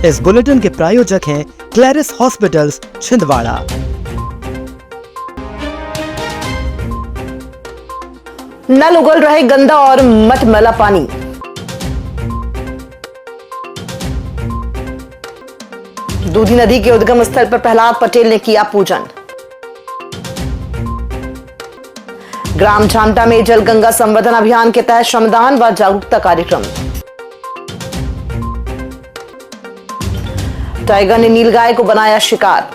इस बुलेटिन के प्रायोजक हैं क्लैरिस हॉस्पिटल्स छिंदवाड़ा। नल उगल रहे गंदा और मटमैला पानी। दूधी नदी के उद्गम स्थल पर प्रहलाद पटेल ने किया पूजन। ग्राम झामटा में जल गंगा संवर्धन अभियान के तहत श्रमदान व जागरूकता कार्यक्रम। टाइगर ने नीलगाय को बनाया शिकार।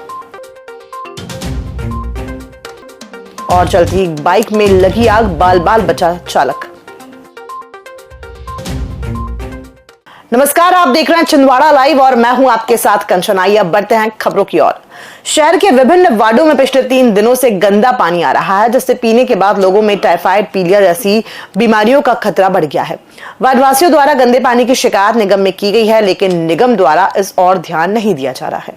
और चलती बाइक में लगी आग, बाल बाल बचा चालक। नमस्कार, आप देख रहे हैं छिंदवाड़ा लाइव और मैं हूं आपके साथ कंचन। आइए अब बढ़ते हैं खबरों की ओर। शहर के विभिन्न वार्डों में पिछले 3 दिनों से गंदा पानी आ रहा है, जिससे पीने के बाद लोगों में टाइफाइड, पीलिया जैसी बीमारियों का खतरा बढ़ गया है। वार्डवासियों द्वारा गंदे पानी की शिकायत निगम में की गई है, लेकिन निगम द्वारा इस ओर ध्यान नहीं दिया जा रहा है।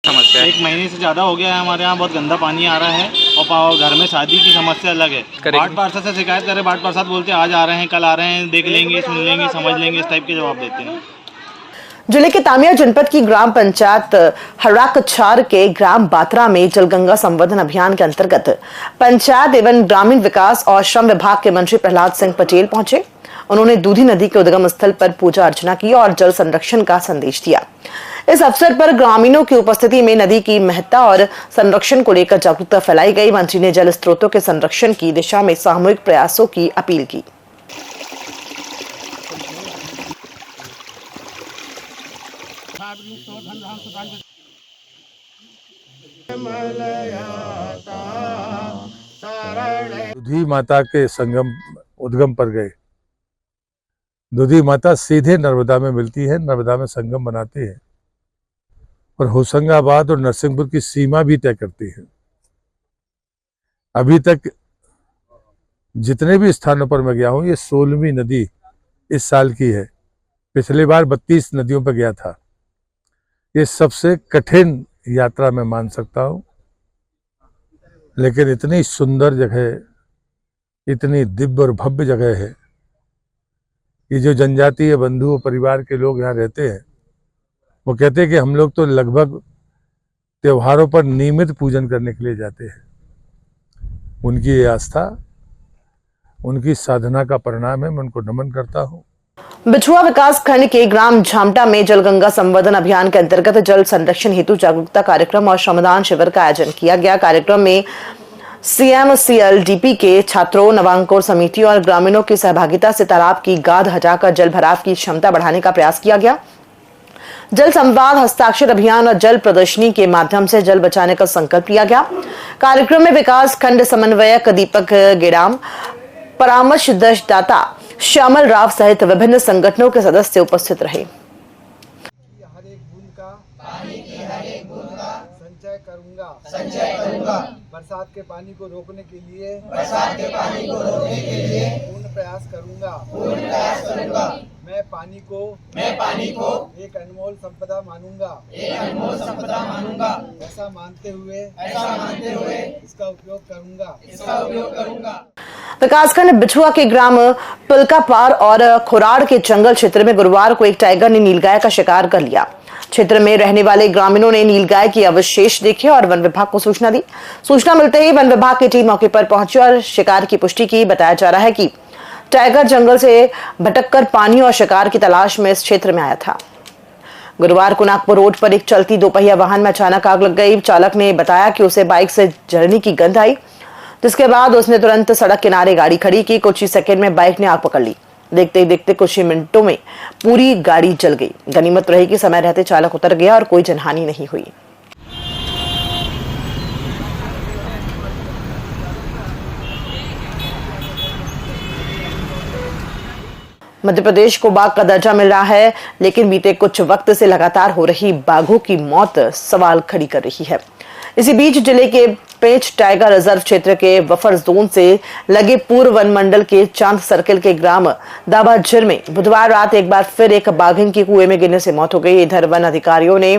समस्या 1 महीने से ज़्यादा हो गया है, हमारे यहाँ बहुत गंदा पानी आ रहा है और घर में शादी की समस्या अलग है। वार्ड पार्षद से शिकायत करें, वार्ड पार्षद बोलते हैं आज आ रहे हैं, कल आ रहे हैं, देख लेंगे, सुन लेंगे, समझ लेंगे, इस टाइप के जवाब देते हैं। जिले के तामिया जनपद की ग्राम पंचायत हराकछार के ग्राम बात्रा में जलगंगा संवर्धन अभियान के अंतर्गत पंचायत एवं ग्रामीण विकास और श्रम विभाग के मंत्री प्रहलाद सिंह पटेल पहुंचे। उन्होंने दूधी नदी के उद्गम स्थल पर पूजा अर्चना की और जल संरक्षण का संदेश दिया। इस अवसर पर ग्रामीणों की उपस्थिति में नदी की महत्ता और संरक्षण को लेकर जागरूकता फैलाई गई। मंत्री ने जल स्रोतों के संरक्षण की दिशा में सामूहिक प्रयासों की अपील की। दूधी माता के संगम उद्गम पर गए। दूधी माता सीधे नर्मदा में मिलती है, नर्मदा में संगम बनाते हैं और होशंगाबाद और नरसिंहपुर की सीमा भी तय करती है। अभी तक जितने भी स्थानों पर मैं गया हूं, ये 16वीं नदी इस साल की है। पिछली बार 32 नदियों पर गया था। ये सबसे कठिन यात्रा मैं मान सकता हूं, लेकिन इतनी सुंदर जगह, इतनी दिव्य और भव्य जगह है कि जो जनजातीय बंधु परिवार के लोग यहाँ रहते हैं, वो कहते हैं कि हम लोग तो लगभग त्योहारों पर नियमित पूजन करने के लिए जाते हैं। उनकी ये आस्था, उनकी साधना का परिणाम है। मैं उनको नमन करता हूँ। बिछुआ विकास खंड के ग्राम झामटा में जलगंगा संवर्धन अभियान के अंतर्गत जल संरक्षण हेतु जागरूकता कार्यक्रम और श्रमदान शिविर का आयोजन किया गया। कार्यक्रम में CMCLDP के छात्रों, नवांकुर समिति और ग्रामीणों की सहभागिता से तालाब की गाद हटाकर जल भराव की क्षमता बढ़ाने का प्रयास किया गया। जल संवाद, हस्ताक्षर अभियान और जल प्रदर्शनी के माध्यम से जल बचाने का संकल्प लिया गया। कार्यक्रम में विकास खंड समन्वयक दीपक गेडाम, परामर्शदाता श्यामल राव सहित विभिन्न संगठनों के सदस्य उपस्थित रहे। हर एक बूंद का संचय करूंगा। बरसात के पानी को रोकने के लिए पूर्ण प्रयास करूंगा। मैं पानी को एक अनमोल संपदा मानूंगा। ऐसा मानते हुए इसका उपयोग करूंगा। विकासखंड बिछुआ के ग्राम पुलकापार और खोराड़ के जंगल क्षेत्र में गुरुवार को एक टाइगर ने नीलगाय का शिकार कर लिया। क्षेत्र में रहने वाले ग्रामीणों ने नीलगाय के अवशेष देखे और वन विभाग को सूचना दी। सूचना मिलते ही वन विभाग की टीम मौके पर पहुंची और शिकार की पुष्टि की। बताया जा रहा है कि टाइगर जंगल से भटककर पानी और शिकार की तलाश में इस क्षेत्र में आया था। गुरुवार को नागपुर रोड पर एक चलती 2 पहिया वाहन में अचानक आग लग गई। चालक ने बताया कि उसे बाइक से जलने की गंध आई, जिसके बाद उसने तुरंत सड़क किनारे गाड़ी खड़ी की। कुछ ही सेकंड में बाइक ने आग पकड़ ली। देखते ही देखते कुछ ही मिनटों में पूरी गाड़ी जल गई। गनीमत रही कि समय रहते चालक उतर गया और कोई जनहानि नहीं हुई। मध्य प्रदेश को बाघ का दर्जा मिल रहा है, लेकिन बीते कुछ वक्त से लगातार हो रही बाघों की मौत सवाल खड़ी कर रही है। इसी बीच जिले के पेंच टाइगर रिजर्व क्षेत्र के बफर जोन से लगे पूर्व वन मंडल के चांद सर्किल के ग्राम दाबाझिर में बुधवार रात एक बार फिर एक बाघिन की कुएं में गिरने से मौत हो गई। इधर वन अधिकारियों ने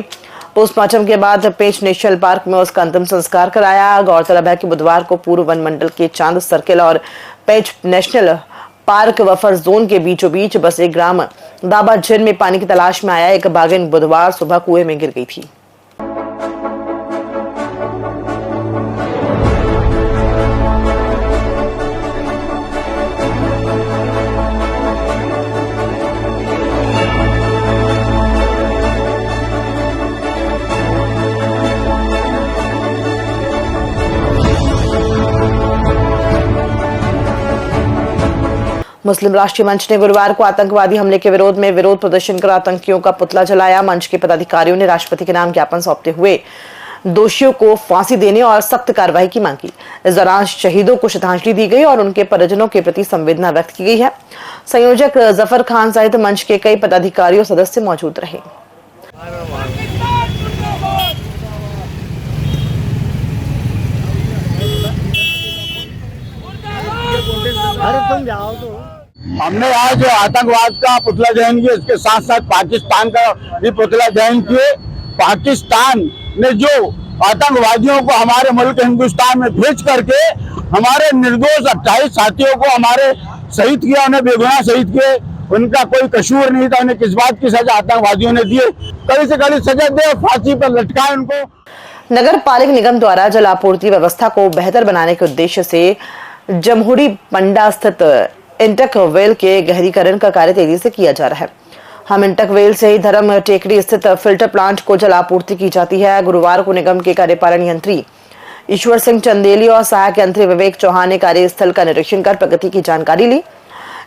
पोस्टमार्टम के बाद पेंच नेशनल पार्क में उसका अंतिम संस्कार कराया। गौरतलब है कि बुधवार को पूर्व वन मंडल के चांद सर्किल और पेंच नेशनल पार्क बफर जोन के बीचों बीच बसे ग्राम दाबाजिन में पानी की तलाश में आया एक बाघिन बुधवार सुबह कुएं में गिर गई थी। मुस्लिम राष्ट्रीय मंच ने गुरुवार को आतंकवादी हमले के विरोध में विरोध प्रदर्शन कर आतंकियों का पुतला जलाया। मंच के पदाधिकारियों ने राष्ट्रपति के नाम ज्ञापन सौंपते हुए दोषियों को फांसी देने और सख्त कार्रवाई की मांग की। इस दौरान शहीदों को श्रद्धांजलि दी गई और उनके परिजनों के प्रति संवेदना व्यक्त की गई है। संयोजक जफर खान सहित मंच के कई पदाधिकारी और सदस्य मौजूद रहे। हमने आज आतंकवाद का पुतला दहन किया, इसके साथ साथ पाकिस्तान का भी पुतला दहन किए। पाकिस्तान ने जो आतंकवादियों को हमारे मुल्क हिंदुस्तान में भेज करके हमारे निर्दोष 28 साथियों को हमारे शहीद किया, उन्हें बेगुनाह शहीद किए। उनका कोई कसूर नहीं था, उन्हें किस बात की सजा आतंकवादियों ने दी। कड़ी से कड़ी सजा दे, फांसी पर लटकाए उनको। नगर पालिक निगम द्वारा जल आपूर्ति व्यवस्था को बेहतर बनाने के उद्देश्य से जमहुरी पंडा स्थित इंटक वेल के गहरीकरण का कार्य तेजी से किया जा रहा है। हम इंटक वेल से ही धर्म टेकड़ी स्थित फिल्टर प्लांट को जल आपूर्ति की जाती है। गुरुवार को निगम के कार्यपालन यंत्री ईश्वर सिंह चंदेली और सहायक यंत्री विवेक चौहान ने कार्यस्थल का निरीक्षण कर प्रगति की जानकारी ली।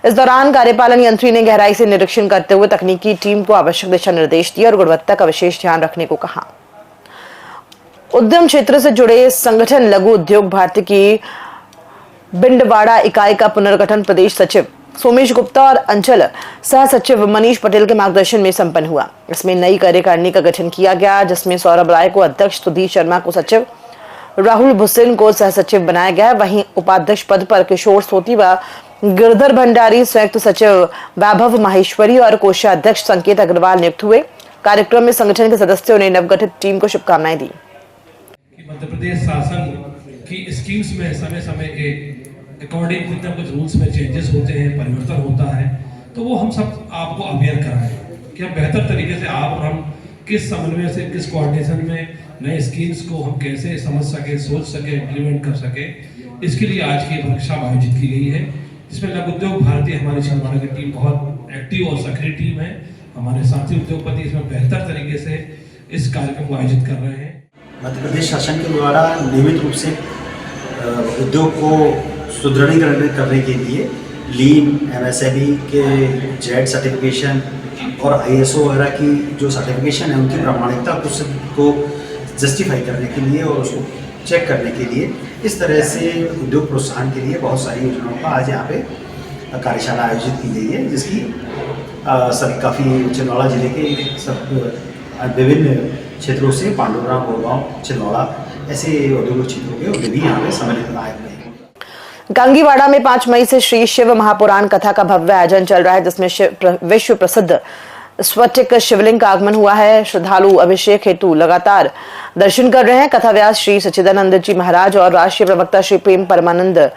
इस दौरान कार्यपालन यंत्री ने गहराई से निरीक्षण करते हुए तकनीकी टीम को आवश्यक दिशा निर्देश दिए और गुणवत्ता का विशेष ध्यान रखने को कहा। उद्यम क्षेत्र से जुड़े संगठन लघु उद्योग भारती की बिंडवाड़ा इकाई का पुनर्गठन प्रदेश सचिव सोमेश गुप्ता और अंचल सह सचिव मनीष पटेल के मार्गदर्शन में संपन्न हुआ। इसमें नई कार्यकारिणी का गठन किया गया, जिसमें सौरभ राय को अध्यक्ष, सुधीर शर्मा को सचिव, राहुल भुसेन को सह सचिव बनाया गया। वहीं उपाध्यक्ष पद पर किशोर सोती व गिरधर भंडारी, संयुक्त सचिव वैभव माहेश्वरी और कोषाध्यक्ष संकेत अग्रवाल नियुक्त हुए। कार्यक्रम में संगठन के सदस्यों ने नवगठित टीम को शुभकामनाएं दी। मध्य प्रदेश शासन की स्कीम्स में समय समय के अकॉर्डिंग कुछ ना कुछ रूल्स में चेंजेस होते हैं, परिवर्तन होता है, तो वो हम सब आपको अवेयर कराएं कि हम बेहतर तरीके से आप और हम किस समन्वय से, किस कोऑर्डिनेशन में नए स्कीम्स को हम कैसे समझ सके, सोच सके, इम्प्लीमेंट कर सके। इसके लिए आज की वर्कशॉप आयोजित की गई है, जिसमें लघु उद्योग भारती हमारी छिंदवाड़ा की टीम बहुत एक्टिव और सक्रिय टीम है। हमारे साथी उद्योगपति इसमें बेहतर तरीके से इस कार्यक्रम को आयोजित कर रहे हैं। मध्य प्रदेश शासन के द्वारा नियमित रूप से उद्योग को सुदृढ़ीकरण करने के लिए लीन, एमएसएमई के जेड सर्टिफिकेशन और आईएसओ वगैरह की जो सर्टिफिकेशन है उनकी प्रामाणिकता को जस्टिफाई करने के लिए और उसको चेक करने के लिए इस तरह से उद्योग प्रोत्साहन के लिए बहुत सारी योजनाओं का आज यहाँ पे कार्यशाला आयोजित की गई है, जिसकी सभी काफ़ी छिंदवाड़ा जिले के सब विभिन्न क्षेत्रों से पांडुग्राम, गुड़गांव, छिंदवाड़ा ऐसे औद्योगिक क्षेत्रों के उद्योगी यहाँ पे सम्मिलित आए हुए हैं। गांगीवाड़ा में 5 मई से श्री शिव महापुराण कथा का भव्य आयोजन चल रहा है, जिसमें विश्व प्रसिद्ध स्फटिक शिवलिंग का आगमन हुआ है। श्रद्धालु अभिषेक हेतु लगातार दर्शन कर रहे हैं। कथा व्यास श्री सच्चिदानंद जी महाराज और राष्ट्रीय प्रवक्ता श्री प्रेम परमानंद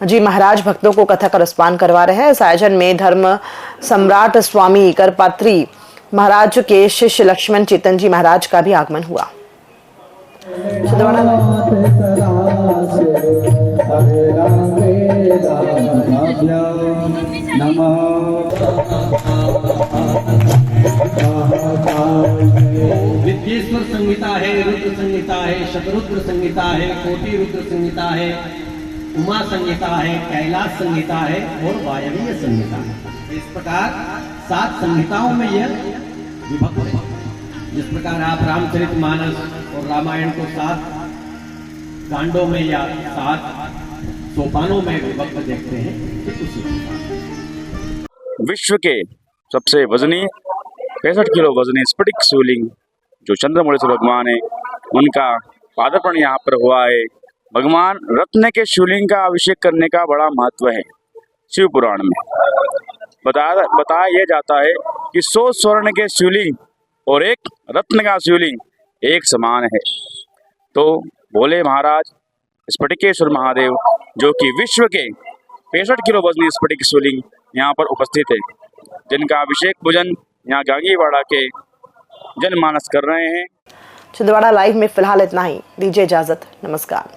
जी महाराज भक्तों को कथा का रसपान करवा रहे हैं। इस आयोजन में धर्म सम्राट स्वामी करपात्री महाराज के शिष्य लक्ष्मण चेतन जी महाराज का भी आगमन हुआ। विद्येश्वर संहिता है, रुद्र संहिता है, शतरुद्र संहिता है, कोटि रुद्र संहिता है, उमा संहिता है, कैलाश संहिता है और वायवीय संहिता है। इस प्रकार 7 संहिताओं में यह विभक्त है। जिस प्रकार आप रामचरितमानस और रामायण को 7 कांडों में या 7 सोपानों में विभक्त देखते हैं, ठीक उसी प्रकार विश्व के सबसे वजनी 65 किलो वजनी स्फटिक शिवलिंग जो चंद्रमौलेश्वर भगवान है, उनका पादार्पण यहाँ पर हुआ है। भगवान रत्न के शिवलिंग का अभिषेक करने का बड़ा महत्व है। शिव पुराण में बताया यह जाता है कि 100 स्वर्ण के शिवलिंग और 1 रत्न का शिवलिंग एक समान है। तो भोले महाराज स्फटिकेश्वर महादेव जो कि विश्व के 65 किलो वजनी स्फटिक शिवलिंग यहाँ पर उपस्थित है, जिनका अभिषेक पूजन यहाँ गांगीवाड़ा के जनमानस कर रहे हैं। छिंदवाड़ा लाइव में फिलहाल इतना ही, दीजिए इजाजत, नमस्कार।